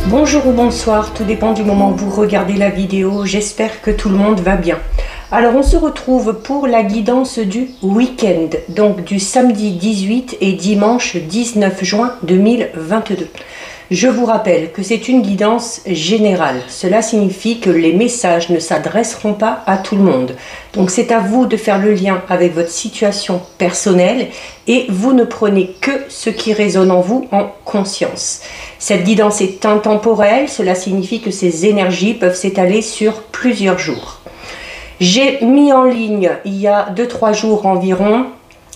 Bonjour ou bonsoir, tout dépend du moment où vous regardez la vidéo, j'espère que tout le monde va bien. Alors on se retrouve pour la guidance du week-end, donc du samedi 18 et dimanche 19 juin 2022. Je vous rappelle que c'est une guidance générale, cela signifie que les messages ne s'adresseront pas à tout le monde. Donc c'est à vous de faire le lien avec votre situation personnelle et vous ne prenez que ce qui résonne en vous en conscience. Cette guidance est intemporelle, cela signifie que ces énergies peuvent s'étaler sur plusieurs jours. J'ai mis en ligne il y a 2-3 jours environ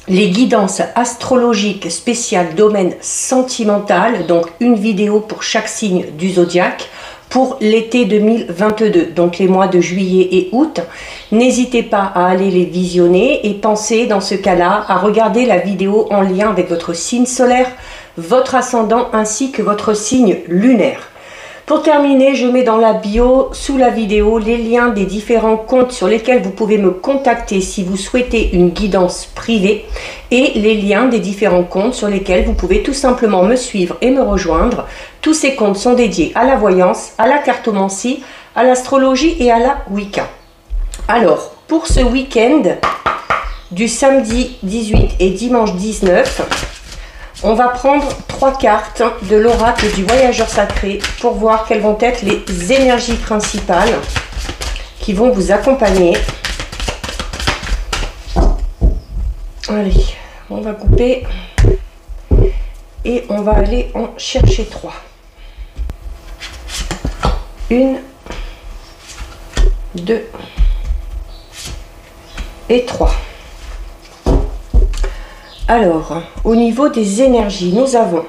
les guidances astrologiques spéciales domaine sentimental, donc une vidéo pour chaque signe du zodiaque pour l'été 2022, donc les mois de juillet et août. N'hésitez pas à aller les visionner et pensez dans ce cas-là à regarder la vidéo en lien avec votre signe solaire, votre ascendant ainsi que votre signe lunaire. Pour terminer, je mets dans la bio, sous la vidéo, les liens des différents comptes sur lesquels vous pouvez me contacter si vous souhaitez une guidance privée et les liens des différents comptes sur lesquels vous pouvez tout simplement me suivre et me rejoindre. Tous ces comptes sont dédiés à la voyance, à la cartomancie, à l'astrologie et à la Wicca. Alors, pour ce week-end du samedi 18 et dimanche 19, on va prendre 3 cartes de l'oracle du voyageur sacré pour voir quelles vont être les énergies principales qui vont vous accompagner. Allez, on va couper et on va aller en chercher 3. 1, 2 et 3. Alors, au niveau des énergies, nous avons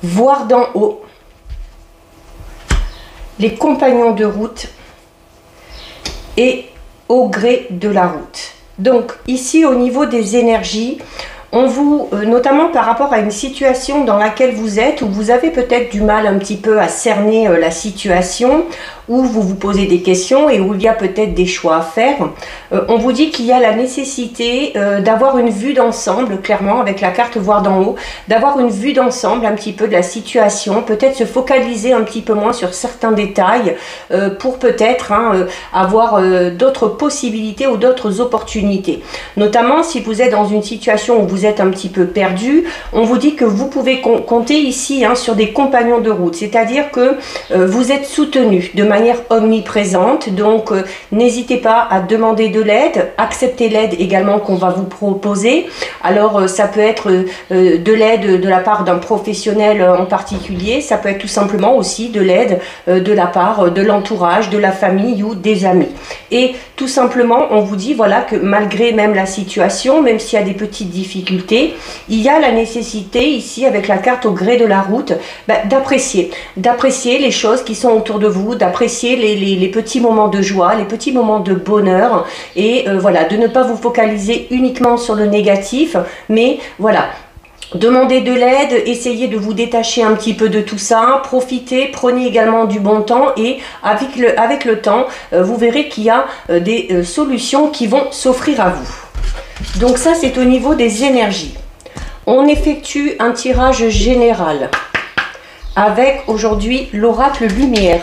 voir d'en haut, les compagnons de route et au gré de la route. Donc, ici, au niveau des énergies, on vous, notamment par rapport à une situation dans laquelle vous êtes, où vous avez peut-être du mal un petit peu à cerner la situation, où vous vous posez des questions et où il y a peut-être des choix à faire, on vous dit qu'il y a la nécessité d'avoir une vue d'ensemble, clairement, avec la carte voir d'en haut, d'avoir une vue d'ensemble un petit peu de la situation, peut-être se focaliser un petit peu moins sur certains détails, pour peut-être avoir d'autres possibilités ou d'autres opportunités. Notamment si vous êtes dans une situation où vous êtes un petit peu perdu, on vous dit que vous pouvez compter ici sur des compagnons de route, c'est-à-dire que vous êtes soutenu de manière omniprésente, donc n'hésitez pas à demander de l'aide, acceptez l'aide également qu'on va vous proposer. Alors ça peut être de l'aide de la part d'un professionnel en particulier, ça peut être tout simplement aussi de l'aide de la part de l'entourage, de la famille ou des amis. Et tout simplement on vous dit voilà que malgré même la situation, même s'il y a des petites difficultés, il y a la nécessité ici avec la carte au gré de la route d'apprécier les choses qui sont autour de vous, d'apprécier les petits moments de joie, les petits moments de bonheur et voilà, de ne pas vous focaliser uniquement sur le négatif, mais voilà, demandez de l'aide, essayez de vous détacher un petit peu de tout ça, profitez, prenez également du bon temps et avec le temps, vous verrez qu'il y a des solutions qui vont s'offrir à vous. Donc ça, c'est au niveau des énergies. On effectue un tirage général avec aujourd'hui l'oracle lumière.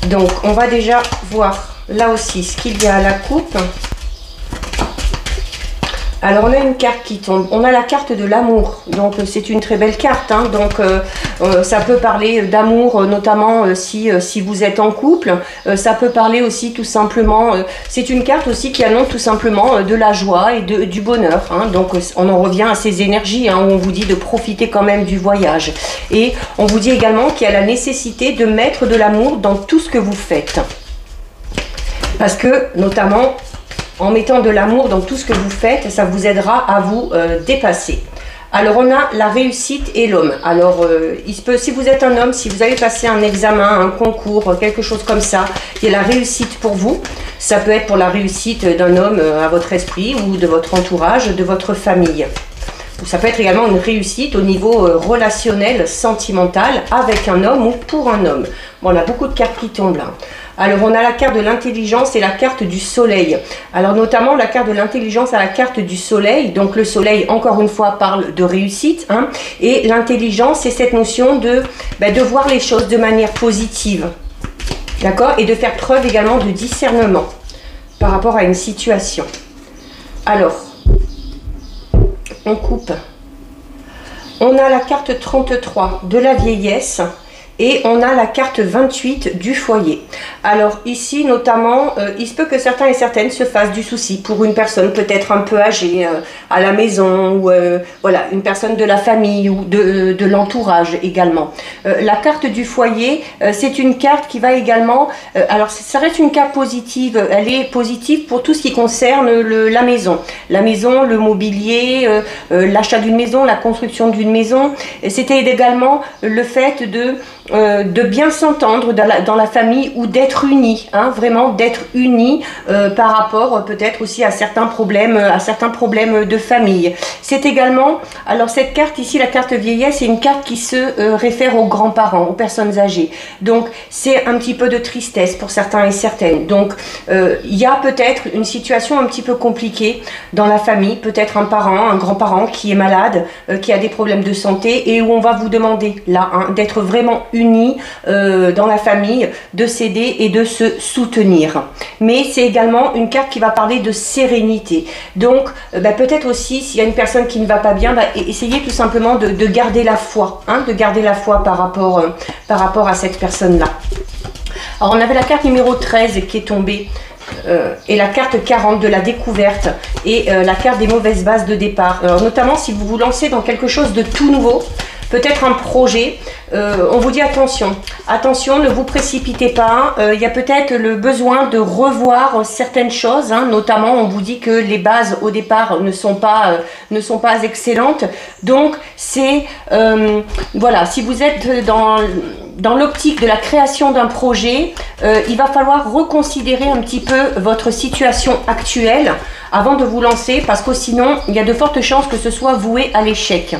Donc on va déjà voir là aussi ce qu'il y a à la coupe. Alors on a une carte qui tombe, on a la carte de l'amour, donc c'est une très belle carte, donc ça peut parler d'amour, notamment si vous êtes en couple, ça peut parler aussi tout simplement, c'est une carte aussi qui annonce tout simplement de la joie et du bonheur, donc on en revient à ces énergies où on vous dit de profiter quand même du voyage. Et on vous dit également qu'il y a la nécessité de mettre de l'amour dans tout ce que vous faites, parce que notamment en mettant de l'amour dans tout ce que vous faites, ça vous aidera à vous dépasser. Alors on a la réussite et l'homme. Alors il se peut, si vous êtes un homme, si vous avez passé un examen, un concours, quelque chose comme ça, il y a la réussite pour vous. Ça peut être pour la réussite d'un homme à votre esprit ou de votre entourage, de votre famille. Ça peut être également une réussite au niveau relationnel, sentimental, avec un homme ou pour un homme. Bon, on a beaucoup de cartes qui tombent là. Alors on a la carte de l'intelligence et la carte du soleil. Alors notamment la carte de l'intelligence à la carte du soleil. Donc le soleil, encore une fois, parle de réussite. Hein, et l'intelligence, c'est cette notion de voir les choses de manière positive. D'accord? Et de faire preuve également de discernement par rapport à une situation. Alors, on coupe. On a la carte 33 de la vieillesse. Et on a la carte 28 du foyer. Alors ici notamment, il se peut que certains et certaines se fassent du souci pour une personne peut-être un peu âgée à la maison, ou voilà, une personne de la famille ou de l'entourage également. La carte du foyer, c'est une carte qui va également, alors ça reste une carte positive, elle est positive pour tout ce qui concerne la maison. La maison, le mobilier, l'achat d'une maison, la construction d'une maison. C'était également le fait de bien s'entendre dans la famille ou d'être unis, hein, vraiment d'être unis par rapport peut-être aussi à certains problèmes de famille. C'est également, alors cette carte ici, la carte vieillesse, c'est une carte qui se réfère aux grands-parents, aux personnes âgées. Donc c'est un petit peu de tristesse pour certains et certaines. Donc il y a peut-être une situation un petit peu compliquée dans la famille, peut-être un parent, un grand-parent qui est malade, qui a des problèmes de santé et où on va vous demander là hein, d'être vraiment unis dans la famille, de s'aider et de se soutenir. Mais c'est également une carte qui va parler de sérénité. Donc peut-être aussi s'il y a une personne qui ne va pas bien, essayez tout simplement de garder la foi, hein, de garder la foi par rapport à cette personne-là. Alors on avait la carte numéro 13 qui est tombée. Et la carte 40 de la découverte et la carte des mauvaises bases de départ. Alors, notamment si vous vous lancez dans quelque chose de tout nouveau, peut-être un projet, on vous dit attention, attention, ne vous précipitez pas, il y a peut-être le besoin de revoir certaines choses, hein, notamment on vous dit que les bases au départ ne sont pas excellentes, donc c'est, voilà, si vous êtes dans l'optique de la création d'un projet, il va falloir reconsidérer un petit peu votre situation actuelle avant de vous lancer, parce que sinon il y a de fortes chances que ce soit voué à l'échec.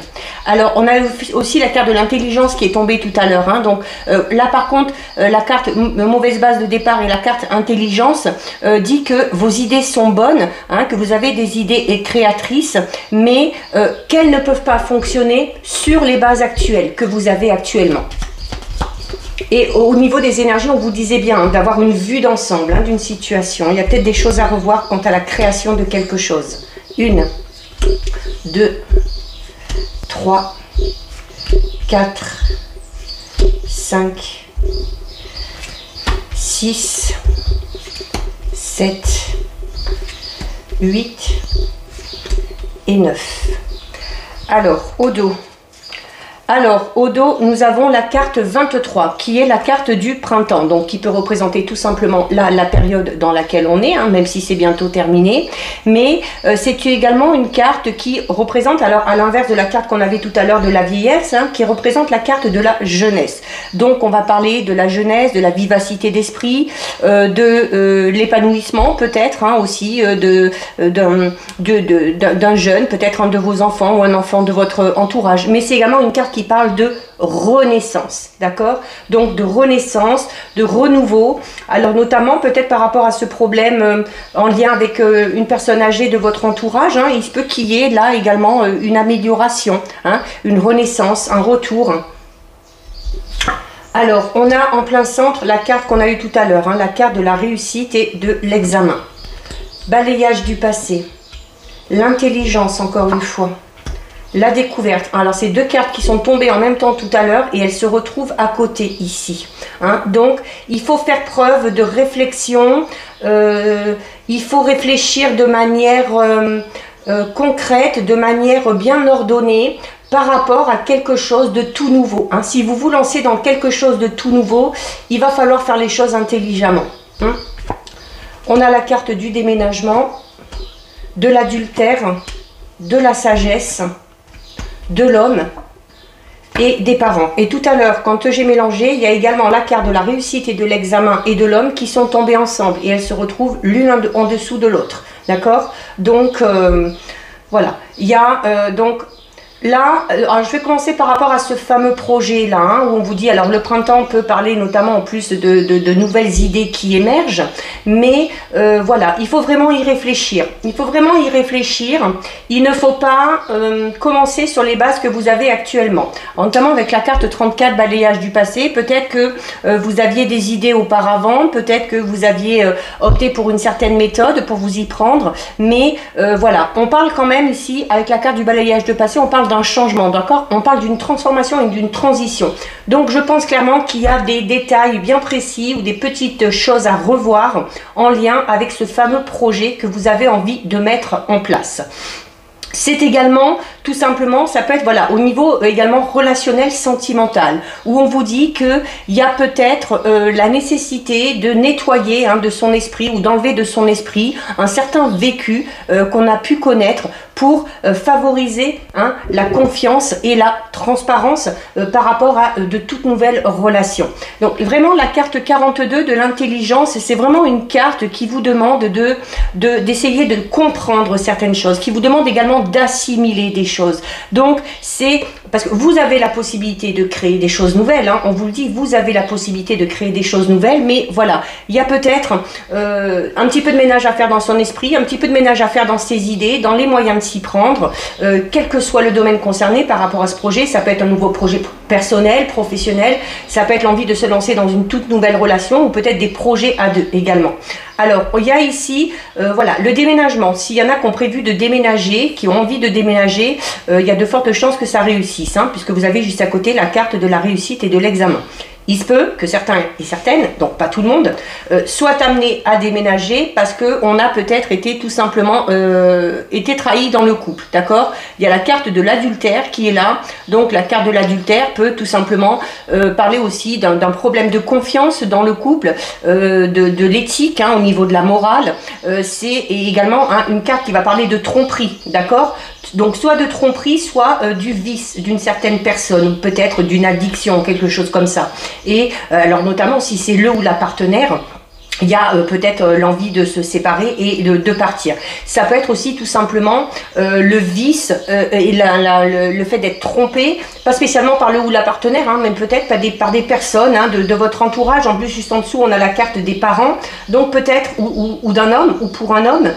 Alors on a aussi la carte de l'intelligence qui est tombée tout à l'heure, hein, donc là par contre la carte mauvaise base de départ et la carte intelligence dit que vos idées sont bonnes, hein, que vous avez des idées créatrices, mais qu'elles ne peuvent pas fonctionner sur les bases actuelles que vous avez actuellement. Et au niveau des énergies, on vous disait bien hein, d'avoir une vue d'ensemble hein, d'une situation. Il y a peut-être des choses à revoir quant à la création de quelque chose. 1, 2, 3, 4, 5, 6, 7, 8 et 9. Alors, au dos. Alors, au dos, nous avons la carte 23, qui est la carte du printemps, donc qui peut représenter tout simplement la période dans laquelle on est, hein, même si c'est bientôt terminé. Mais c'est également une carte qui représente, alors à l'inverse de la carte qu'on avait tout à l'heure de la vieillesse, hein, qui représente la carte de la jeunesse. Donc, on va parler de la jeunesse, de la vivacité d'esprit, de l'épanouissement peut-être, hein, aussi d'un jeune, peut-être un de vos enfants ou un enfant de votre entourage. Mais c'est également une carte qui parle de renaissance, d'accord? Donc de renaissance, de renouveau. Alors notamment peut-être par rapport à ce problème en lien avec une personne âgée de votre entourage, hein, il se peut qu'il y ait là également une amélioration, hein, une renaissance, un retour. Alors on a en plein centre la carte qu'on a eue tout à l'heure, hein, la carte de la réussite et de l'examen. Balayage du passé, l'intelligence encore une fois. La découverte. Alors, c'est deux cartes qui sont tombées en même temps tout à l'heure et elles se retrouvent à côté ici. Hein. Donc, il faut faire preuve de réflexion. Il faut réfléchir de manière concrète, de manière bien ordonnée par rapport à quelque chose de tout nouveau. Hein. Si vous vous lancez dans quelque chose de tout nouveau, il va falloir faire les choses intelligemment. Hein. On a la carte du déménagement, de l'adultère, de la sagesse, de l'homme et des parents. Et tout à l'heure, quand j'ai mélangé, il y a également la carte de la réussite et de l'examen et de l'homme qui sont tombées ensemble et elles se retrouvent l'une en dessous de l'autre. D'accord? Donc, voilà. Il y a donc Là, alors je vais commencer par rapport à ce fameux projet-là, hein, où on vous dit, alors le printemps peut parler notamment en plus de nouvelles idées qui émergent, mais voilà, il faut vraiment y réfléchir. Il faut vraiment y réfléchir. Il ne faut pas commencer sur les bases que vous avez actuellement. Notamment avec la carte 34, balayage du passé, peut-être que vous aviez des idées auparavant, peut-être que vous aviez opté pour une certaine méthode pour vous y prendre, mais voilà, on parle quand même ici, avec la carte du balayage du passé, on parle d'un changement, d'accord? On parle d'une transformation et d'une transition. Donc je pense clairement qu'il y a des détails bien précis ou des petites choses à revoir en lien avec ce fameux projet que vous avez envie de mettre en place. C'est également, tout simplement, ça peut être voilà, au niveau également relationnel, sentimental, où on vous dit qu'il y a peut-être la nécessité de nettoyer de son esprit ou d'enlever de son esprit un certain vécu qu'on a pu connaître pour favoriser la confiance et la transparence par rapport à de toutes nouvelles relations. Donc vraiment la carte 42 de l'intelligence, c'est vraiment une carte qui vous demande d'essayer de comprendre certaines choses, qui vous demande également d'assimiler des choses. Donc c'est parce que vous avez la possibilité de créer des choses nouvelles, hein, on vous le dit, vous avez la possibilité de créer des choses nouvelles, mais voilà, il y a peut-être un petit peu de ménage à faire dans son esprit, un petit peu de ménage à faire dans ses idées, dans les moyens de s'y prendre, quel que soit le domaine concerné par rapport à ce projet. Ça peut être un nouveau projet personnel, professionnel, ça peut être l'envie de se lancer dans une toute nouvelle relation ou peut-être des projets à deux également. Alors, il y a ici, voilà, le déménagement. S'il y en a qui ont prévu de déménager, qui ont envie de déménager, il y a de fortes chances que ça réussisse, hein, puisque vous avez juste à côté la carte de la réussite et de l'examen. Il se peut que certains et certaines, donc pas tout le monde, soient amenés à déménager parce qu'on a peut-être été tout simplement été trahi dans le couple, d'accord? Il y a la carte de l'adultère qui est là, donc la carte de l'adultère peut tout simplement parler aussi d'un problème de confiance dans le couple, de l'éthique au niveau de la morale. C'est également une carte qui va parler de tromperie, d'accord? Donc soit de tromperie, soit du vice d'une certaine personne, peut-être d'une addiction, quelque chose comme ça. Et alors notamment si c'est le ou la partenaire, il y a peut-être l'envie de se séparer et de partir. Ça peut être aussi tout simplement le vice et le fait d'être trompé, pas spécialement par le ou la partenaire, mais peut-être par des personnes de votre entourage. En plus, juste en dessous, on a la carte des parents, donc peut-être, ou d'un homme, ou pour un homme.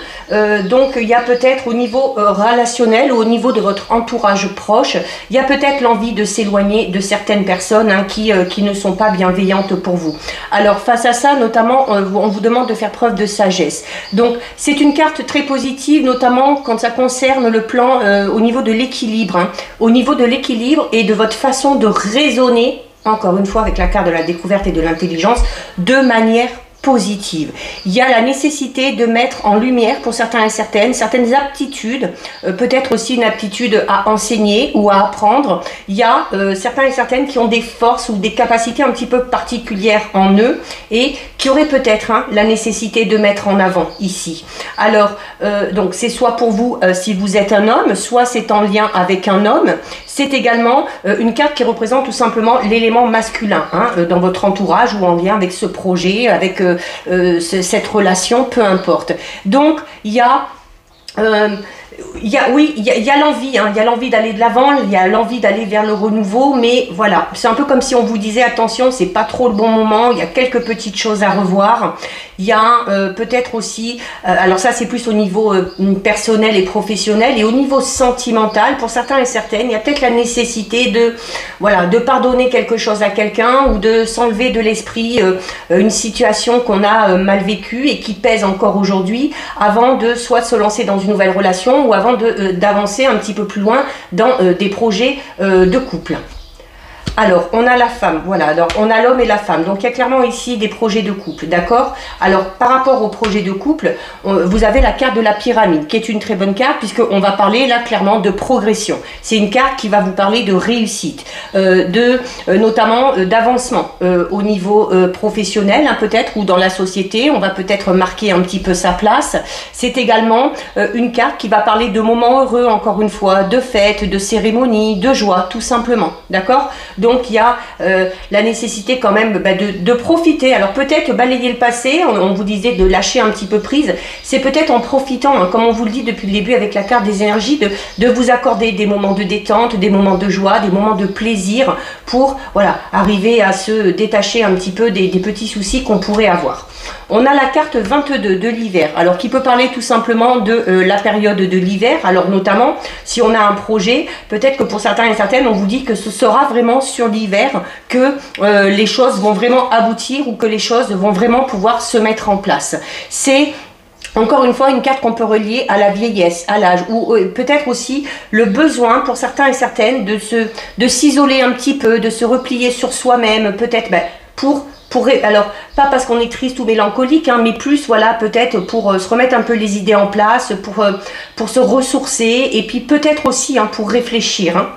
Donc il y a peut-être au niveau relationnel ou au niveau de votre entourage proche, il y a peut-être l'envie de s'éloigner de certaines personnes qui ne sont pas bienveillantes pour vous. Alors face à ça, notamment, on vous demande de faire preuve de sagesse. Donc c'est une carte très positive, notamment quand ça concerne le plan au niveau de l'équilibre, au niveau de l'équilibre et de votre façon de raisonner, encore une fois avec la carte de la découverte et de l'intelligence, de manière positive. Il y a la nécessité de mettre en lumière pour certains et certaines aptitudes, peut-être aussi une aptitude à enseigner ou à apprendre. Il y a certains et certaines qui ont des forces ou des capacités un petit peu particulières en eux et qui auraient peut-être la nécessité de mettre en avant ici. Alors, donc c'est soit pour vous si vous êtes un homme, soit c'est en lien avec un homme. C'est également une carte qui représente tout simplement l'élément masculin dans votre entourage ou en lien avec ce projet, avec cette relation, peu importe. Donc, il y a l'envie, il y a l'envie d'aller de l'avant, il y a l'envie d'aller vers le renouveau, mais voilà, c'est un peu comme si on vous disait attention, c'est pas trop le bon moment, il y a quelques petites choses à revoir. Il y a peut-être aussi, alors ça c'est plus au niveau personnel et professionnel, et au niveau sentimental, pour certains et certaines, il y a peut-être la nécessité de pardonner quelque chose à quelqu'un ou de s'enlever de l'esprit une situation qu'on a mal vécue et qui pèse encore aujourd'hui, avant de soit se lancer dans une nouvelle relation ou avant d'avancer un petit peu plus loin dans des projets de couple. Alors, on a la femme, voilà, alors on a l'homme et la femme, donc il y a clairement ici des projets de couple, d'accord? Alors, par rapport aux projets de couple, vous avez la carte de la pyramide, qui est une très bonne carte, puisqu'on va parler là clairement de progression. C'est une carte qui va vous parler de réussite, notamment d'avancement au niveau professionnel, peut-être, ou dans la société, on va peut-être marquer un petit peu sa place. C'est également une carte qui va parler de moments heureux, encore une fois, de fêtes, de cérémonies, de joie, tout simplement, d'accord? Donc il y a la nécessité quand même de profiter. Alors peut-être balayer le passé, on vous disait de lâcher un petit peu prise, c'est peut-être en profitant, hein, comme on vous le dit depuis le début avec la carte des énergies, de vous accorder des moments de détente, des moments de joie, des moments de plaisir pour voilà, arriver à se détacher un petit peu des petits soucis qu'on pourrait avoir. On a la carte 22 de l'hiver, alors qui peut parler tout simplement de la période de l'hiver. Alors notamment, si on a un projet, peut-être que pour certains et certaines, on vous dit que ce sera vraiment sur l'hiver que les choses vont vraiment aboutir ou que les choses vont vraiment pouvoir se mettre en place. C'est encore une fois une carte qu'on peut relier à la vieillesse, à l'âge, ou peut-être aussi le besoin pour certains et certaines de s'isoler un petit peu, de se replier sur soi-même, peut-être alors pas parce qu'on est triste ou mélancolique, hein, mais plus voilà peut-être pour se remettre un peu les idées en place, pour se ressourcer et puis peut-être aussi hein, pour réfléchir.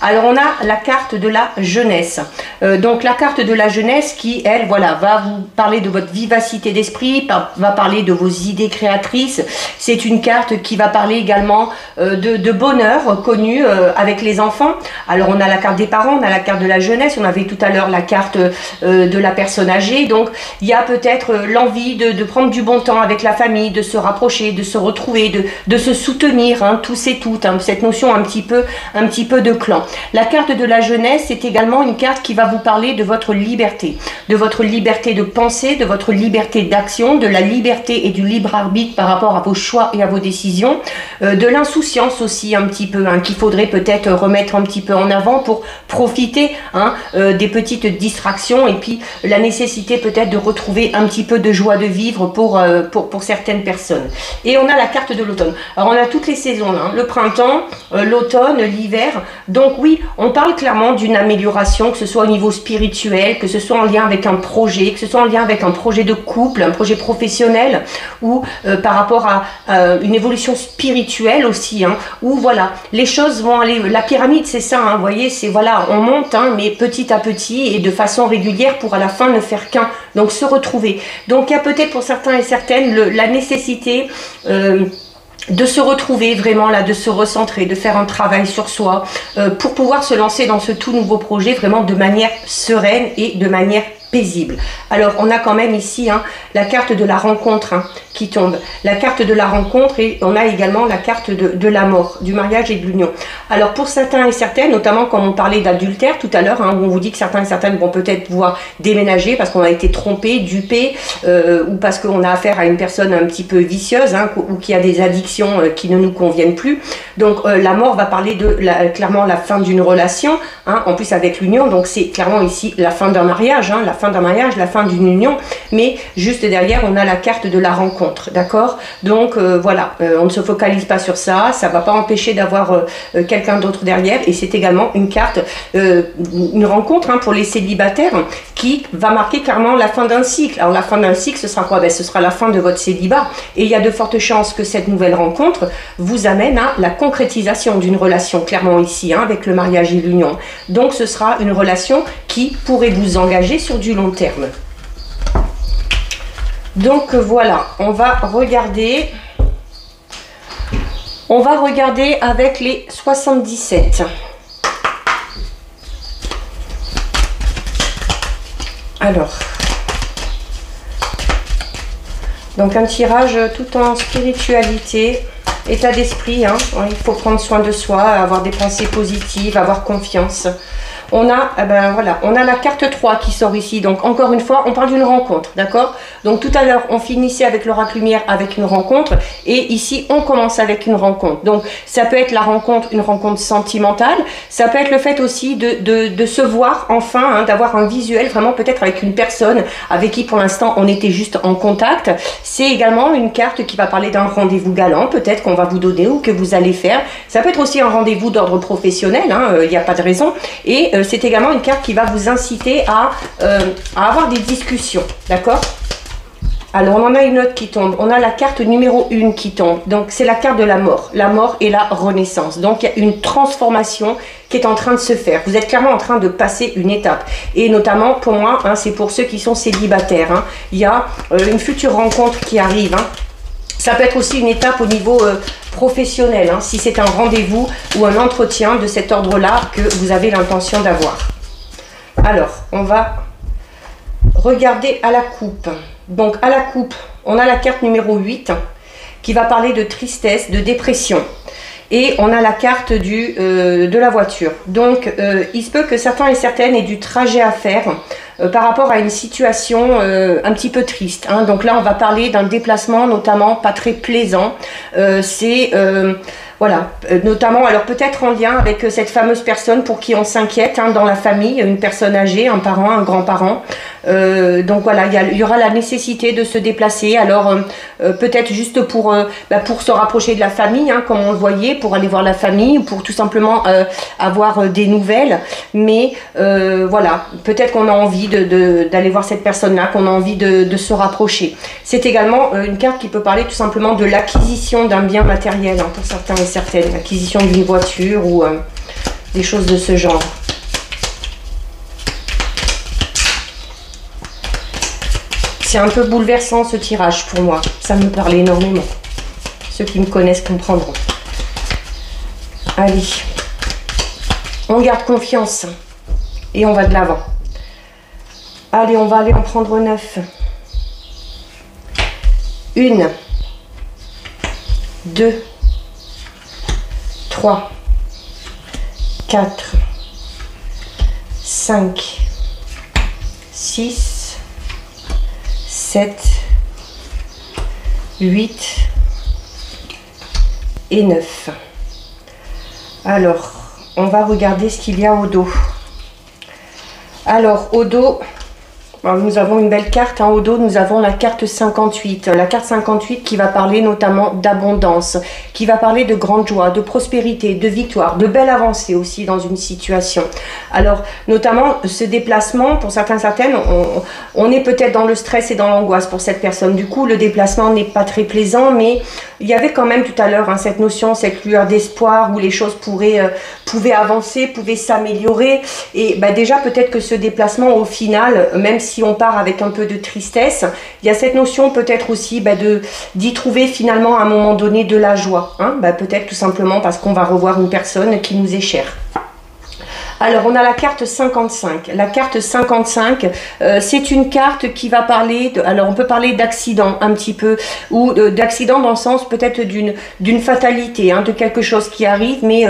Alors on a la carte de la jeunesse. Donc la carte de la jeunesse qui, elle, voilà, va vous parler de votre vivacité d'esprit, va parler de vos idées créatrices. C'est une carte qui va parler également de bonheur connu avec les enfants. Alors on a la carte des parents, on a la carte de la jeunesse, on avait tout à l'heure la carte de la personne âgée. Donc il y a peut-être l'envie de prendre du bon temps avec la famille, de se rapprocher, de se retrouver, de se soutenir, hein, tous et toutes, hein, cette notion un petit peu de clan. La carte de la jeunesse est également une carte qui va vous parler de votre liberté de penser, de votre liberté d'action, de la liberté et du libre arbitre par rapport à vos choix et à vos décisions, de l'insouciance aussi un petit peu, hein, qu'il faudrait peut-être remettre un petit peu en avant pour profiter hein, des petites distractions et puis la nécessité peut-être de retrouver un petit peu de joie de vivre pour certaines personnes. Et on a la carte de l'automne. Alors on a toutes les saisons, hein, le printemps, l'automne, l'hiver. Donc oui, on parle clairement d'une amélioration, que ce soit au niveau spirituel, que ce soit en lien avec un projet, que ce soit en lien avec un projet de couple, un projet professionnel, ou par rapport à une évolution spirituelle aussi, hein, où voilà, les choses vont aller, la pyramide c'est ça, hein, vous voyez, c'est voilà, on monte, hein, mais petit à petit et de façon régulière pour à la fin ne faire qu'un, donc se retrouver. Donc il y a peut-être pour certains et certaines la nécessité de se retrouver vraiment là, de se recentrer, de faire un travail sur soi pour pouvoir se lancer dans ce tout nouveau projet vraiment de manière sereine et de manière paisible. Alors on a quand même ici hein, la carte de la rencontre hein, qui tombe, la carte de la rencontre et on a également la carte de la mort, du mariage et de l'union. Alors pour certains et certaines, notamment quand on parlait d'adultère tout à l'heure, hein, où on vous dit que certains et certaines vont peut-être pouvoir déménager parce qu'on a été trompé, dupé ou parce qu'on a affaire à une personne un petit peu vicieuse hein, ou qui a des addictions qui ne nous conviennent plus. Donc la mort va parler de clairement la fin d'une relation, hein, en plus avec l'union, donc c'est clairement ici la fin d'un mariage, hein, la fin d'un mariage, la fin d'une union, mais juste derrière on a la carte de la rencontre, d'accord? Donc voilà, on ne se focalise pas sur ça, ça va pas empêcher d'avoir quelqu'un d'autre derrière et c'est également une carte, une rencontre hein, pour les célibataires qui va marquer clairement la fin d'un cycle. Alors la fin d'un cycle, ce sera quoi? Ben, ce sera la fin de votre célibat et il y a de fortes chances que cette nouvelle rencontre vous amène à la concrétisation d'une relation, clairement ici, hein, avec le mariage et l'union. Donc ce sera une relation qui pourrait vous engager sur du long terme. Donc voilà, on va regarder avec les 77. Alors, donc un tirage tout en spiritualité, état d'esprit, hein, il faut prendre soin de soi, avoir des pensées positives, avoir confiance. On a, voilà, on a la carte 3 qui sort ici. Donc, encore une fois, on parle d'une rencontre, d'accord? Donc, tout à l'heure, on finissait avec l'oracle lumière avec une rencontre. Et ici, on commence avec une rencontre. Donc, ça peut être la rencontre, une rencontre sentimentale. Ça peut être le fait aussi de se voir enfin, hein, d'avoir un visuel vraiment peut-être avec une personne avec qui, pour l'instant, on était juste en contact. C'est également une carte qui va parler d'un rendez-vous galant, peut-être qu'on va vous donner ou que vous allez faire. Ça peut être aussi un rendez-vous d'ordre professionnel, hein, il n'y a pas de raison. Et c'est également une carte qui va vous inciter à avoir des discussions, d'accord? Alors, on en a une autre qui tombe. On a la carte numéro 1 qui tombe. Donc, c'est la carte de la mort et la renaissance. Donc, il y a une transformation qui est en train de se faire. Vous êtes clairement en train de passer une étape. Et notamment, pour moi, hein, c'est pour ceux qui sont célibataires. Hein. Il y a une future rencontre qui arrive, hein. Ça peut être aussi une étape au niveau professionnel, hein, si c'est un rendez-vous ou un entretien de cet ordre-là que vous avez l'intention d'avoir. Alors, on va regarder à la coupe. Donc, à la coupe, on a la carte numéro 8 qui va parler de tristesse, de dépression. Et on a la carte de la voiture. Donc, il se peut que certains et certaines aient du trajet à faire par rapport à une situation un petit peu triste. Hein. Donc là, on va parler d'un déplacement notamment pas très plaisant. Voilà, notamment, alors peut-être en lien avec cette fameuse personne pour qui on s'inquiète hein, dans la famille, une personne âgée, un parent, un grand-parent. Donc voilà, il y aura la nécessité de se déplacer. Alors peut-être juste pour se rapprocher de la famille, hein, comme on le voyait, pour aller voir la famille ou pour tout simplement avoir des nouvelles. Mais voilà, peut-être qu'on a envie d'aller voir cette personne-là, qu'on a envie de se rapprocher. C'est également une carte qui peut parler tout simplement de l'acquisition d'un bien matériel hein, pour certains et certaines, l'acquisition d'une voiture ou des choses de ce genre. C'est un peu bouleversant ce tirage pour moi, ça me parlait énormément. Ceux qui me connaissent comprendront. Allez, on garde confiance et on va de l'avant. Allez, on va aller en prendre 9. 1, 2, 3, 4, 5, 6, 7, 8 et 9. Alors, on va regarder ce qu'il y a au dos. Alors, au dos, nous avons une belle carte. Au dos, nous avons la carte 58. La carte 58 qui va parler notamment d'abondance, qui va parler de grande joie, de prospérité, de victoire, de belle avancée aussi dans une situation. Alors, notamment, ce déplacement, pour certains, certaines, on est peut-être dans le stress et dans l'angoisse pour cette personne. Du coup, le déplacement n'est pas très plaisant, mais il y avait quand même tout à l'heure hein, cette notion, cette lueur d'espoir où les choses pouvaient avancer, pouvaient s'améliorer. Et déjà, peut-être que ce déplacement, au final, même si on part avec un peu de tristesse, il y a cette notion peut-être aussi d'y trouver finalement à un moment donné de la joie. Hein, peut-être tout simplement parce qu'on va revoir une personne qui nous est chère. Alors, on a la carte 55. La carte 55, c'est une carte qui va parler, alors on peut parler d'accident un petit peu, ou d'accident dans le sens peut-être d'une fatalité, hein, de quelque chose qui arrive, mais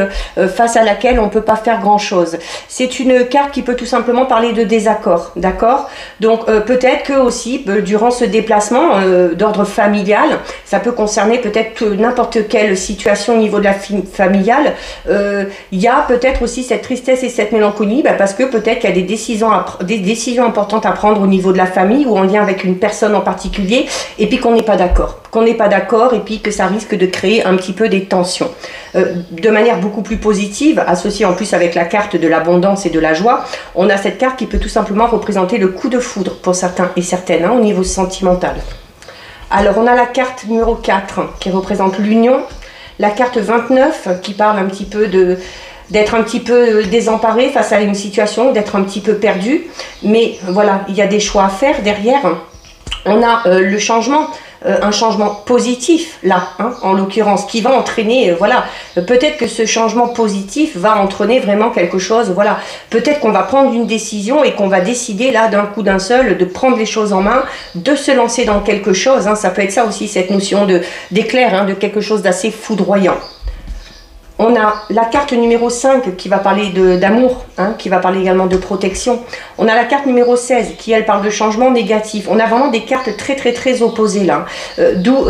face à laquelle on ne peut pas faire grand-chose. C'est une carte qui peut tout simplement parler de désaccord, d'accord? Donc, peut-être que aussi, durant ce déplacement d'ordre familial, ça peut concerner peut-être n'importe quelle situation au niveau de la familiale, il y a peut-être aussi cette tristesse et cette mélancolie parce que peut-être qu'il y a des décisions importantes à prendre au niveau de la famille ou en lien avec une personne en particulier et puis qu'on n'est pas d'accord, et puis que ça risque de créer un petit peu des tensions. De manière beaucoup plus positive, associée en plus avec la carte de l'abondance et de la joie, on a cette carte qui peut tout simplement représenter le coup de foudre pour certains et certaines hein, au niveau sentimental. Alors on a la carte numéro 4 qui représente l'union, la carte 29 qui parle un petit peu d'être un petit peu désemparé face à une situation, d'être un petit peu perdu. Mais voilà, il y a des choix à faire derrière. On a le changement, un changement positif là, hein, en l'occurrence, qui va entraîner, voilà, peut-être que ce changement positif va entraîner vraiment quelque chose, voilà, peut-être qu'on va prendre une décision et qu'on va décider là d'un coup d'un seul de prendre les choses en main, de se lancer dans quelque chose, hein, ça peut être ça aussi, cette notion d'éclair, hein, de quelque chose d'assez foudroyant. On a la carte numéro 5 qui va parler d'amour, hein, qui va parler également de protection. On a la carte numéro 16 qui, elle, parle de changement négatif. On a vraiment des cartes très, très, très opposées là. D'où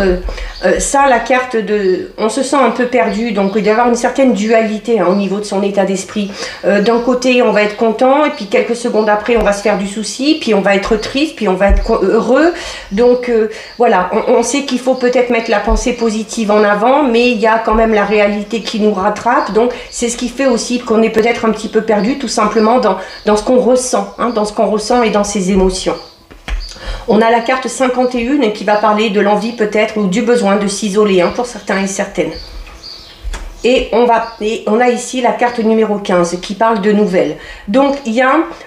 ça, la carte de... On se sent un peu perdu, donc il doit y avoir une certaine dualité hein, au niveau de son état d'esprit. D'un côté, on va être content, et puis quelques secondes après, on va se faire du souci, puis on va être triste, puis on va être heureux. Donc voilà, on sait qu'il faut peut-être mettre la pensée positive en avant, mais il y a quand même la réalité qui nous rattrape, donc c'est ce qui fait aussi qu'on est peut-être un petit peu perdu tout simplement dans ce qu'on ressent, hein, dans ce qu'on ressent et dans ses émotions. On a la carte 51 qui va parler de l'envie peut-être ou du besoin de s'isoler hein, pour certains et certaines. Et on a ici la carte numéro 15 qui parle de nouvelles. Donc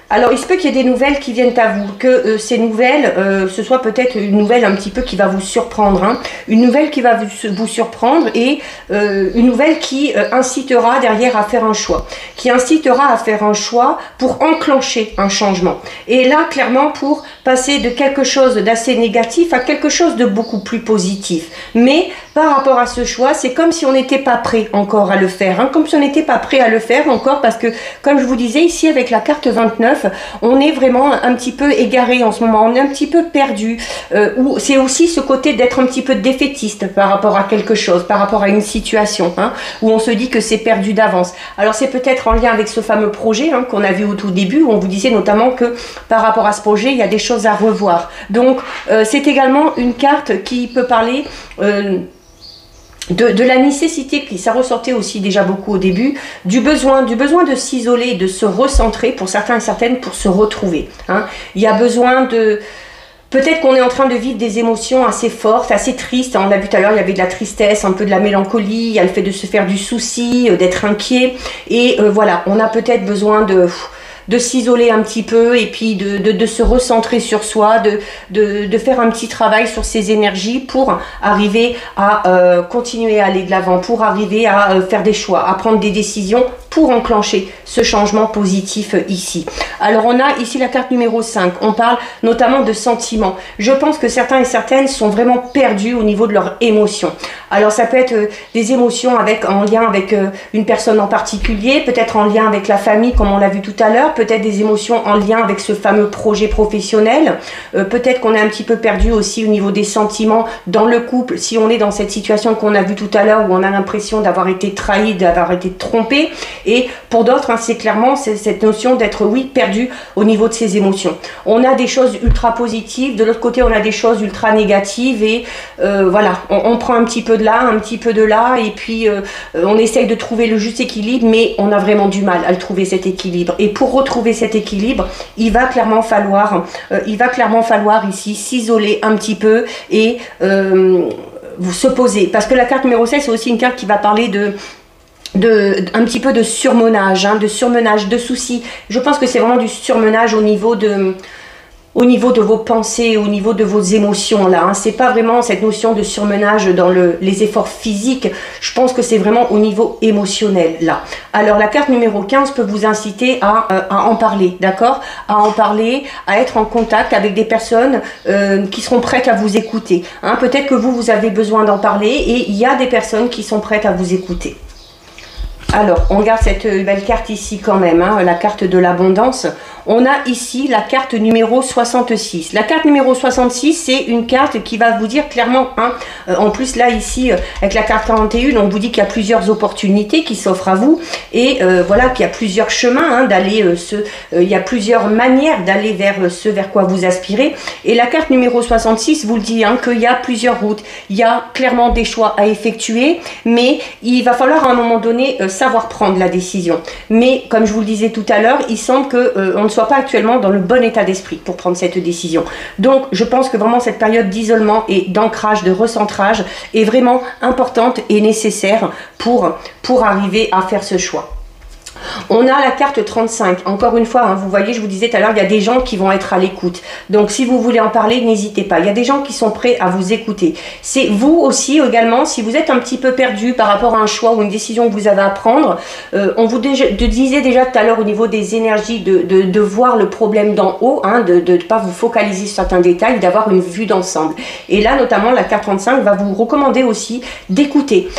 alors il se peut qu'il y ait des nouvelles qui viennent à vous, que ces nouvelles, ce soit peut-être une nouvelle un petit peu qui va vous surprendre, hein, une nouvelle qui va vous surprendre et une nouvelle qui incitera derrière à faire un choix, qui incitera à faire un choix pour enclencher un changement. Et là, clairement, pour passer de quelque chose d'assez négatif à quelque chose de beaucoup plus positif. Mais par rapport à ce choix, c'est comme si on n'était pas prêt encore à le faire, hein, comme si on n'était pas prêt à le faire encore, parce que, comme je vous disais, ici, avec la carte 29, on est vraiment un petit peu égaré en ce moment, on est un petit peu perdu, c'est aussi ce côté d'être un petit peu défaitiste par rapport à quelque chose, par rapport à une situation, hein, où on se dit que c'est perdu d'avance. Alors, c'est peut-être en lien avec ce fameux projet, hein, qu'on a vu au tout début, où on vous disait notamment que par rapport à ce projet, il y a des choses à revoir. Donc, c'est également une carte qui peut parler de la nécessité, qui ça ressortait aussi déjà beaucoup au début, du besoin de s'isoler, de se recentrer pour certains et certaines, pour se retrouver, hein. Il y a besoin de... Peut-être qu'on est en train de vivre des émotions assez fortes, assez tristes. On l'a vu tout à l'heure, il y avait de la tristesse, un peu de la mélancolie, il y a le fait de se faire du souci, d'être inquiet. Et voilà, on a peut-être besoin de s'isoler un petit peu et puis de se recentrer sur soi, de faire un petit travail sur ses énergies pour arriver à continuer à aller de l'avant, pour arriver à faire des choix, à prendre des décisions pour enclencher ce changement positif ici. Alors on a ici la carte numéro 5, on parle notamment de sentiments. Je pense que certains et certaines sont vraiment perdus au niveau de leurs émotions. Alors ça peut être des émotions en lien avec une personne en particulier, peut-être en lien avec la famille comme on l'a vu tout à l'heure, peut-être des émotions en lien avec ce fameux projet professionnel, peut-être qu'on est un petit peu perdu aussi au niveau des sentiments dans le couple, si on est dans cette situation qu'on a vu tout à l'heure où on a l'impression d'avoir été trahi, d'avoir été trompé. Et pour d'autres, hein, c'est clairement cette notion d'être, oui, perdu au niveau de ses émotions. On a des choses ultra positives, de l'autre côté, on a des choses ultra négatives et voilà, on prend un petit peu de là, un petit peu de là et puis on essaye de trouver le juste équilibre, mais on a vraiment du mal à le trouver, cet équilibre. Et pour retrouver cet équilibre, il va clairement falloir ici s'isoler un petit peu et vous se poser. Parce que la carte numéro 16, c'est aussi une carte qui va parler un petit peu de surmenage, hein, de soucis. Je pense que c'est vraiment du surmenage au niveau de vos pensées, au niveau de vos émotions là, hein. C'est pas vraiment cette notion de surmenage dans les efforts physiques, je pense que c'est vraiment au niveau émotionnel là. Alors la carte numéro 15 peut vous inciter à en parler, d'accord, à en parler, à être en contact avec des personnes qui seront prêtes à vous écouter, hein. Peut-être que vous avez besoin d'en parler et il y a des personnes qui sont prêtes à vous écouter. Alors, on regarde cette belle carte ici quand même, hein, la carte de l'abondance. On a ici la carte numéro 66. La carte numéro 66, c'est une carte qui va vous dire clairement, hein, en plus là ici, avec la carte 41, on vous dit qu'il y a plusieurs opportunités qui s'offrent à vous. Et voilà, qu'il y a plusieurs chemins, hein, d'aller, il y a plusieurs manières d'aller vers ce vers quoi vous aspirez. Et la carte numéro 66 vous le dit, hein, qu'il y a plusieurs routes. Il y a clairement des choix à effectuer, mais il va falloir à un moment donné savoir prendre la décision. Mais comme je vous le disais tout à l'heure, il semble que on ne soit pas actuellement dans le bon état d'esprit pour prendre cette décision. Donc je pense que vraiment cette période d'isolement et d'ancrage, de recentrage est vraiment importante et nécessaire pour arriver à faire ce choix. On a la carte 35, encore une fois, hein, vous voyez, je vous disais tout à l'heure, il y a des gens qui vont être à l'écoute. Donc si vous voulez en parler, n'hésitez pas. Il y a des gens qui sont prêts à vous écouter. C'est vous aussi également, si vous êtes un petit peu perdu par rapport à un choix ou une décision que vous avez à prendre, on vous disait déjà tout à l'heure au niveau des énergies de voir le problème d'en haut, hein, de ne pas vous focaliser sur certains détails, d'avoir une vue d'ensemble. Et là, notamment, la carte 35 va vous recommander aussi d'écouter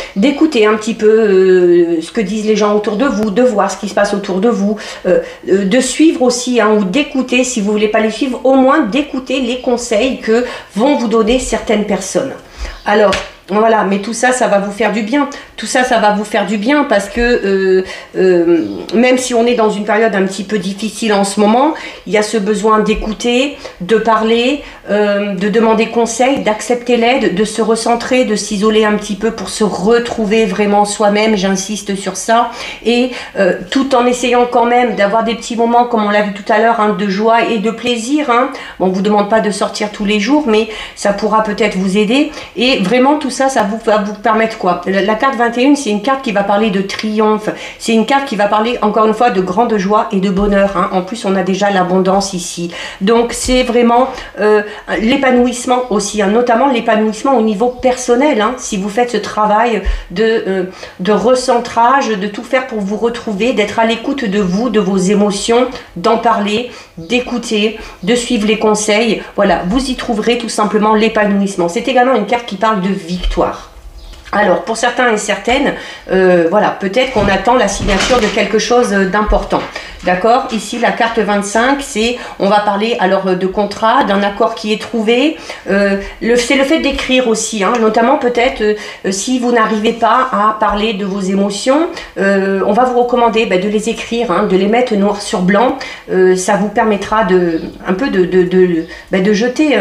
un petit peu ce que disent les gens autour de vous, de voir ce qui se passe autour de vous, de suivre aussi, hein, ou d'écouter, si vous ne voulez pas les suivre, au moins d'écouter les conseils que vont vous donner certaines personnes. Alors, voilà, mais tout ça, ça va vous faire du bien. Tout ça, ça va vous faire du bien parce que même si on est dans une période un petit peu difficile en ce moment, il y a ce besoin d'écouter, de parler, de demander conseil, d'accepter l'aide, de se recentrer, de s'isoler un petit peu pour se retrouver vraiment soi-même, j'insiste sur ça, et tout en essayant quand même d'avoir des petits moments, comme on l'a vu tout à l'heure, hein, de joie et de plaisir, hein. Bon, on ne vous demande pas de sortir tous les jours, mais ça pourra peut-être vous aider, et vraiment tout ça, ça va vous permettre quoi? La carte 21, c'est une carte qui va parler de triomphe. C'est une carte qui va parler, encore une fois, de grande joie et de bonheur. Hein. En plus, on a déjà l'abondance ici. Donc, c'est vraiment l'épanouissement aussi, hein, notamment l'épanouissement au niveau personnel. Hein, si vous faites ce travail de recentrage, de tout faire pour vous retrouver, d'être à l'écoute de vous, de vos émotions, d'en parler, d'écouter, de suivre les conseils. Voilà, vous y trouverez tout simplement l'épanouissement. C'est également une carte qui parle de victoire. Alors, pour certains et certaines, voilà, peut-être qu'on attend la signature de quelque chose d'important. D'accord? Ici, la carte 25, on va parler alors de contrat, d'un accord qui est trouvé. C'est le fait d'écrire aussi, hein, notamment peut-être si vous n'arrivez pas à parler de vos émotions, on va vous recommander de les écrire, hein, de les mettre noir sur blanc. Ça vous permettra de jeter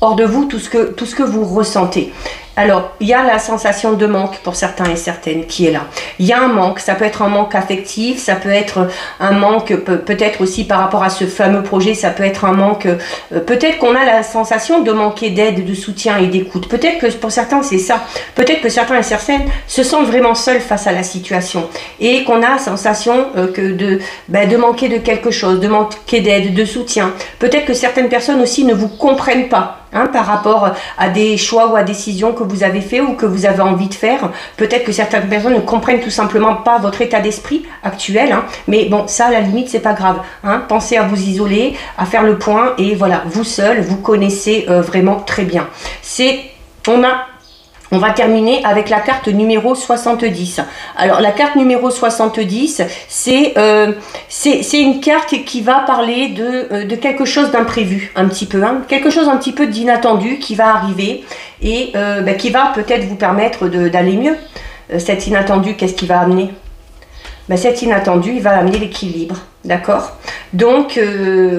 hors de vous tout ce que vous ressentez. Alors, il y a la sensation de manque pour certains et certaines qui est là. Il y a un manque, ça peut être un manque affectif, ça peut être un manque peut-être aussi par rapport à ce fameux projet, ça peut être un manque, peut-être qu'on a la sensation de manquer d'aide, de soutien et d'écoute. Peut-être que pour certains c'est ça, peut-être que certains et certaines se sentent vraiment seuls face à la situation et qu'on a la sensation de manquer de quelque chose, de manquer d'aide, de soutien. Peut-être que certaines personnes aussi ne vous comprennent pas. Hein, par rapport à des choix ou à des décisions que vous avez fait ou que vous avez envie de faire. Peut-être que certaines personnes ne comprennent tout simplement pas votre état d'esprit actuel, hein, mais bon, ça à la limite c'est pas grave. Hein, pensez à vous isoler, à faire le point et voilà, vous seul, vous connaissez vraiment très bien. On va terminer avec la carte numéro 70. Alors, la carte numéro 70, c'est une carte qui va parler de quelque chose d'imprévu, un petit peu. Hein, quelque chose un petit peu d'inattendu qui va arriver et qui va peut-être vous permettre d'aller mieux. Cet inattendu, qu'est-ce qu'il va amener? Cet inattendu, il va amener l'équilibre. D'accord? Donc,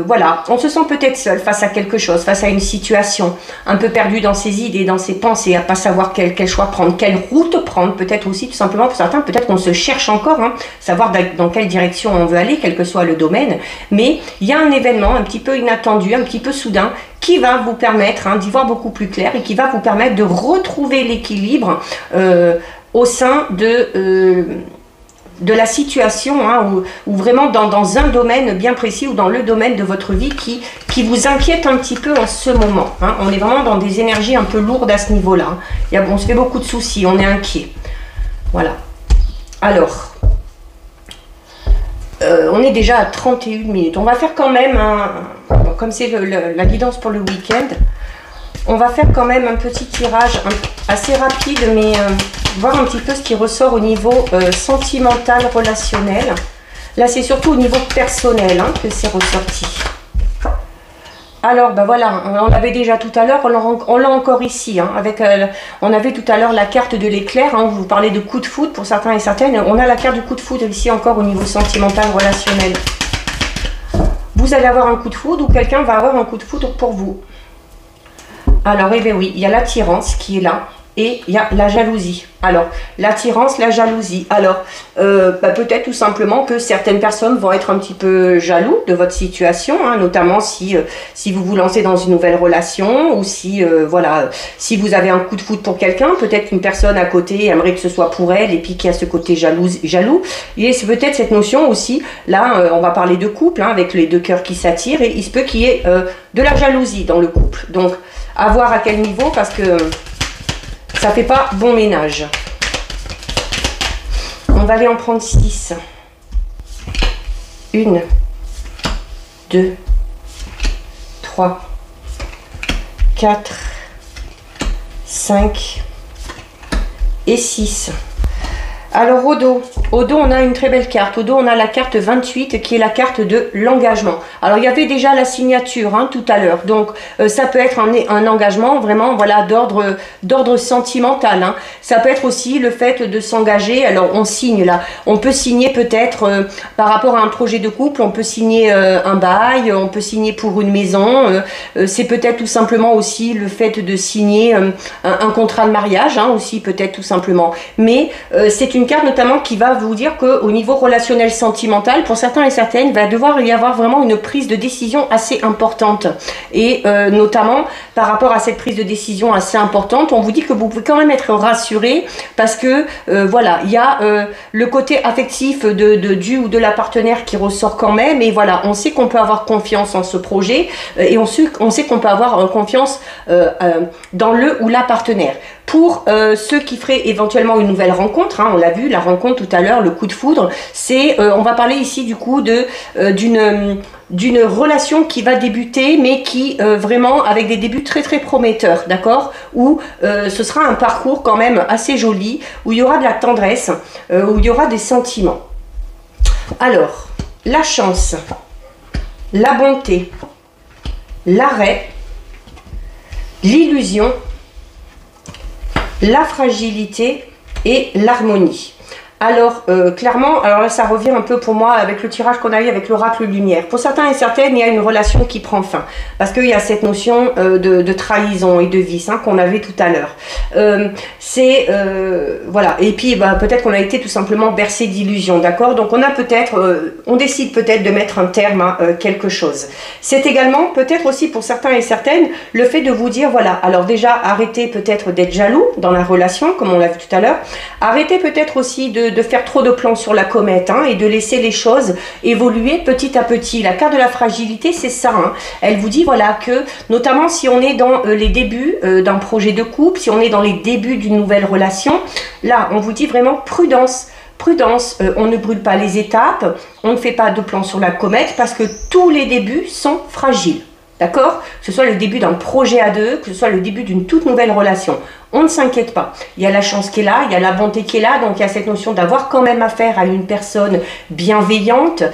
voilà, on se sent peut-être seul face à quelque chose, face à une situation, un peu perdu dans ses idées, dans ses pensées, à pas savoir quel choix prendre, quelle route prendre, peut-être aussi, tout simplement, pour certains, peut-être qu'on se cherche encore, hein, savoir dans quelle direction on veut aller, quel que soit le domaine, mais il y a un événement un petit peu inattendu, un petit peu soudain, qui va vous permettre d'y voir beaucoup plus clair et qui va vous permettre de retrouver l'équilibre au sein de la situation, hein, ou vraiment dans un domaine bien précis ou dans le domaine de votre vie qui vous inquiète un petit peu en ce moment. Hein. On est vraiment dans des énergies un peu lourdes à ce niveau-là. Hein. On se fait beaucoup de soucis, on est inquiet. Voilà. Alors, on est déjà à 31 minutes. On va faire quand même, comme c'est la guidance pour le week-end, on va faire quand même un petit tirage assez rapide, mais voir un petit peu ce qui ressort au niveau sentimental, relationnel. Là, c'est surtout au niveau personnel que c'est ressorti. Alors, voilà, on l'avait déjà tout à l'heure, on l'a encore ici. Hein, on avait tout à l'heure la carte de l'éclair, hein, où vous parlez de coup de foudre pour certains et certaines. On a la carte du coup de foudre ici encore au niveau sentimental, relationnel. Vous allez avoir un coup de foudre ou quelqu'un va avoir un coup de foudre pour vous. Alors, eh bien oui, il y a l'attirance qui est là et il y a la jalousie. Alors, l'attirance, la jalousie. Alors, peut-être tout simplement que certaines personnes vont être un petit peu jaloux de votre situation, hein, notamment si vous vous lancez dans une nouvelle relation ou si vous avez un coup de foudre pour quelqu'un, peut-être qu'une personne à côté aimerait que ce soit pour elle et puis qu'il y a ce côté jaloux. Et c'est peut-être cette notion aussi, là, on va parler de couple, hein, avec les deux cœurs qui s'attirent et il se peut qu'il y ait de la jalousie dans le couple. Donc, à voir à quel niveau parce que ça fait pas bon ménage. On va aller en prendre 6. 1, 2, 3, 4, 5 et 6. Alors au dos, on a une très belle carte. Au dos, on a la carte 28 qui est la carte de l'engagement. Alors il y avait déjà la signature tout à l'heure. Donc ça peut être un engagement vraiment d'ordre sentimental. Hein. Ça peut être aussi le fait de s'engager. Alors on signe là. On peut signer peut-être par rapport à un projet de couple. On peut signer un bail. On peut signer pour une maison. C'est peut-être tout simplement aussi le fait de signer un contrat de mariage. Hein, aussi peut-être tout simplement. Mais c'est une carte notamment qui va vous dire qu'au niveau relationnel sentimental, pour certains et certaines, il va devoir y avoir vraiment une prise de décision assez importante. Et notamment, par rapport à cette prise de décision assez importante, on vous dit que vous pouvez quand même être rassuré parce que, voilà, il y a le côté affectif du ou de la partenaire qui ressort quand même. Et voilà, on sait qu'on peut avoir confiance en ce projet et on sait qu'on peut avoir confiance dans le ou la partenaire. Pour ceux qui feraient éventuellement une nouvelle rencontre, hein, on l'a vu, la rencontre tout à l'heure, le coup de foudre, c'est, on va parler ici du coup d'une relation qui va débuter, mais qui vraiment avec des débuts très très prometteurs, d'accord, où ce sera un parcours quand même assez joli, où il y aura de la tendresse, où il y aura des sentiments. Alors, la chance, la bonté, l'arrêt, l'illusion, la fragilité et l'harmonie. Alors, clairement, alors là, ça revient un peu pour moi avec le tirage qu'on a eu avec l'oracle lumière. Pour certains et certaines, il y a une relation qui prend fin. Parce qu'il y a cette notion de trahison et de vice hein, qu'on avait tout à l'heure. Voilà. Et puis, bah, peut-être qu'on a été tout simplement bercé d'illusions, d'accord? Donc, on a peut-être, on décide peut-être de mettre un terme à quelque chose. C'est également, peut-être aussi pour certains et certaines, le fait de vous dire, voilà, alors déjà, arrêtez peut-être d'être jaloux dans la relation, comme on l'a vu tout à l'heure. Arrêtez peut-être aussi de faire trop de plans sur la comète hein, et de laisser les choses évoluer petit à petit. La carte de la fragilité, c'est ça. Hein. Elle vous dit voilà que, notamment si on est dans les débuts d'un projet de couple, si on est dans les débuts d'une nouvelle relation, là, on vous dit vraiment prudence. Prudence, on ne brûle pas les étapes, on ne fait pas de plans sur la comète parce que tous les débuts sont fragiles. D'accord? Que ce soit le début d'un projet à deux, que ce soit le début d'une toute nouvelle relation. On ne s'inquiète pas. Il y a la chance qui est là, il y a la bonté qui est là, donc il y a cette notion d'avoir quand même affaire à une personne bienveillante,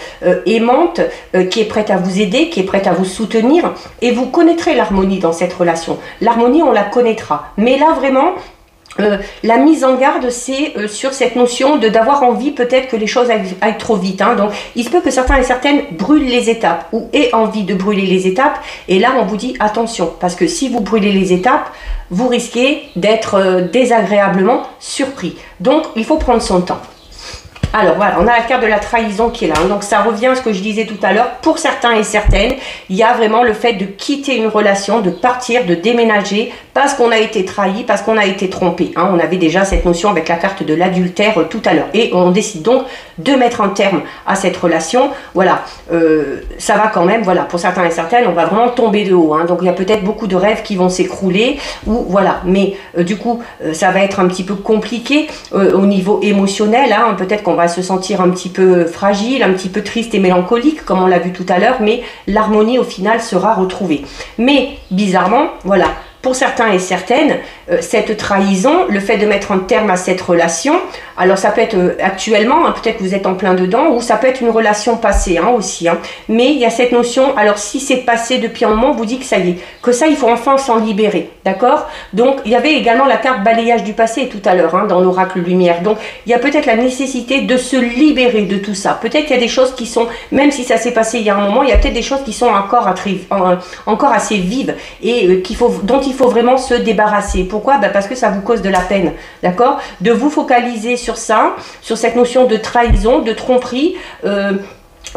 aimante, qui est prête à vous aider, qui est prête à vous soutenir, et vous connaîtrez l'harmonie dans cette relation. L'harmonie, on la connaîtra. Mais là, vraiment, la mise en garde, c'est sur cette notion d'avoir envie peut-être que les choses aillent trop vite. Hein. Donc, il se peut que certains et certaines brûlent les étapes ou aient envie de brûler les étapes. Et là, on vous dit attention, parce que si vous brûlez les étapes, vous risquez d'être désagréablement surpris. Donc, il faut prendre son temps. Alors voilà, on a la carte de la trahison qui est là. Hein. Donc ça revient à ce que je disais tout à l'heure. Pour certains et certaines, il y a vraiment le fait de quitter une relation, de partir, de déménager parce qu'on a été trahi, parce qu'on a été trompé. Hein. On avait déjà cette notion avec la carte de l'adultère tout à l'heure. Et on décide donc de mettre un terme à cette relation. Voilà, ça va quand même. Voilà, pour certains et certaines, on va vraiment tomber de haut. Hein. Donc il y a peut-être beaucoup de rêves qui vont s'écrouler. Ou voilà, mais du coup, ça va être un petit peu compliqué au niveau émotionnel. Hein. Peut-être qu'on va se sentir un petit peu fragile, un petit peu triste et mélancolique, comme on l'a vu tout à l'heure, mais l'harmonie au final sera retrouvée. Mais bizarrement, voilà, pour certains et certaines, cette trahison, le fait de mettre un terme à cette relation, alors ça peut être actuellement, hein, peut-être que vous êtes en plein dedans, ou ça peut être une relation passée hein, aussi. Hein. Mais il y a cette notion, alors si c'est passé depuis un moment, on vous dit que ça y est, que ça il faut enfin s'en libérer, d'accord? Donc il y avait également la carte balayage du passé tout à l'heure hein, dans l'oracle lumière. Donc il y a peut-être la nécessité de se libérer de tout ça. Peut-être qu'il y a des choses qui sont, même si ça s'est passé il y a un moment, il y a peut-être des choses qui sont encore assez vives et dont il faut vraiment se débarrasser. Pourquoi? Parce que ça vous cause de la peine, d'accord? De vous focaliser sur ça, sur cette notion de trahison, de tromperie,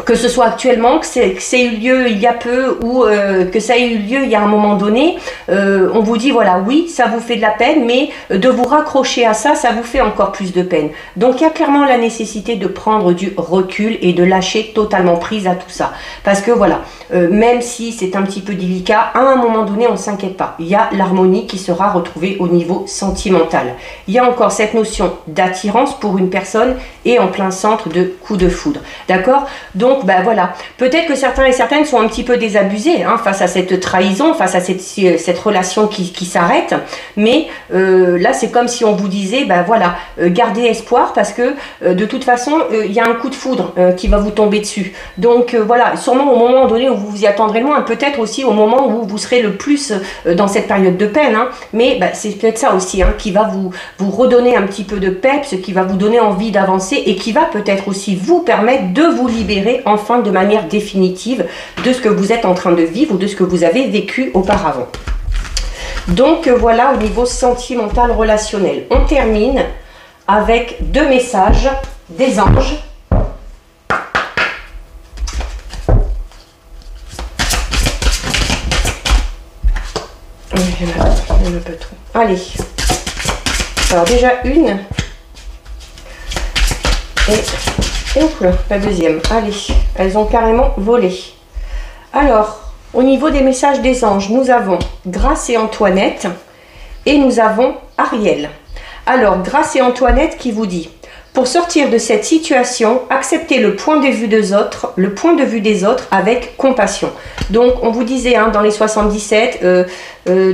que ce soit actuellement, que c'est eu lieu il y a peu ou que ça ait eu lieu il y a un moment donné, on vous dit voilà, oui, ça vous fait de la peine, mais de vous raccrocher à ça, ça vous fait encore plus de peine. Donc il y a clairement la nécessité de prendre du recul et de lâcher totalement prise à tout ça. Parce que voilà, même si c'est un petit peu délicat, à un moment donné, on ne s'inquiète pas. Il y a l'harmonie qui sera retrouvée au niveau sentimental. Il y a encore cette notion d'attirance pour une personne et en plein centre de coup de foudre. D'accord? Donc, ben voilà, peut-être que certains et certaines sont un petit peu désabusés hein, face à cette trahison, face à cette relation qui s'arrête. Mais là, c'est comme si on vous disait, ben voilà, gardez espoir parce que de toute façon, il y a un coup de foudre qui va vous tomber dessus. Donc voilà, sûrement au moment donné où vous vous y attendrez le moins, peut-être aussi au moment où vous serez le plus dans cette période de peine. Hein, mais ben, c'est peut-être ça aussi hein, qui va vous redonner un petit peu de peps, qui va vous donner envie d'avancer et qui va peut-être aussi vous permettre de vous libérer enfin de manière définitive de ce que vous êtes en train de vivre ou de ce que vous avez vécu auparavant. Donc voilà au niveau sentimental relationnel. On termine avec deux messages des anges. Il y en a pas trop. Allez. Alors déjà une. Et hop là, la deuxième. Allez, elles ont carrément volé. Alors, au niveau des messages des anges, nous avons Grâce et Antoinette et nous avons Ariel. Alors, Grâce et Antoinette qui vous dit: pour sortir de cette situation, acceptez le point de vue des autres, avec compassion. Donc, on vous disait dans les 77,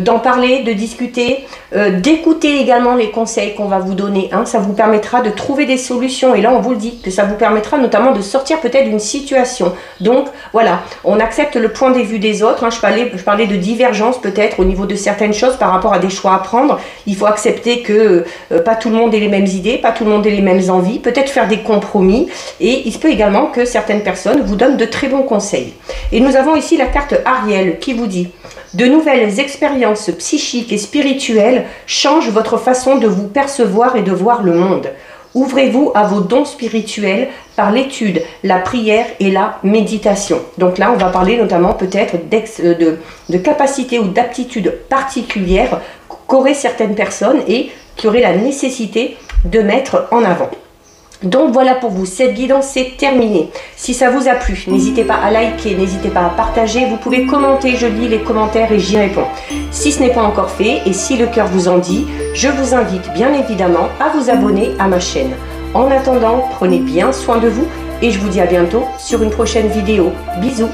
d'en parler, de discuter, d'écouter également les conseils qu'on va vous donner. Ça vous permettra de trouver des solutions. Et là, on vous le dit, que ça vous permettra notamment de sortir peut-être d'une situation. Donc, voilà, on accepte le point de vue des autres. Je parlais de divergence peut-être au niveau de certaines choses par rapport à des choix à prendre. Il faut accepter que pas tout le monde ait les mêmes idées, pas tout le monde ait les mêmes envies, peut-être faire des compromis. Et il se peut également que certaines personnes vous donnent de très bons conseils. Et nous avons ici la carte Ariel qui vous dit: de nouvelles expériences psychiques et spirituelles changent votre façon de vous percevoir et de voir le monde. Ouvrez-vous à vos dons spirituels par l'étude, la prière et la méditation. Donc là, on va parler notamment peut-être de capacités ou d'aptitudes particulières qu'auraient certaines personnes et qui auraient la nécessité de mettre en avant. Donc voilà pour vous, cette guidance est terminée. Si ça vous a plu, n'hésitez pas à liker, n'hésitez pas à partager, vous pouvez commenter, je lis les commentaires et j'y réponds. Si ce n'est pas encore fait et si le cœur vous en dit, je vous invite bien évidemment à vous abonner à ma chaîne. En attendant, prenez bien soin de vous et je vous dis à bientôt sur une prochaine vidéo. Bisous.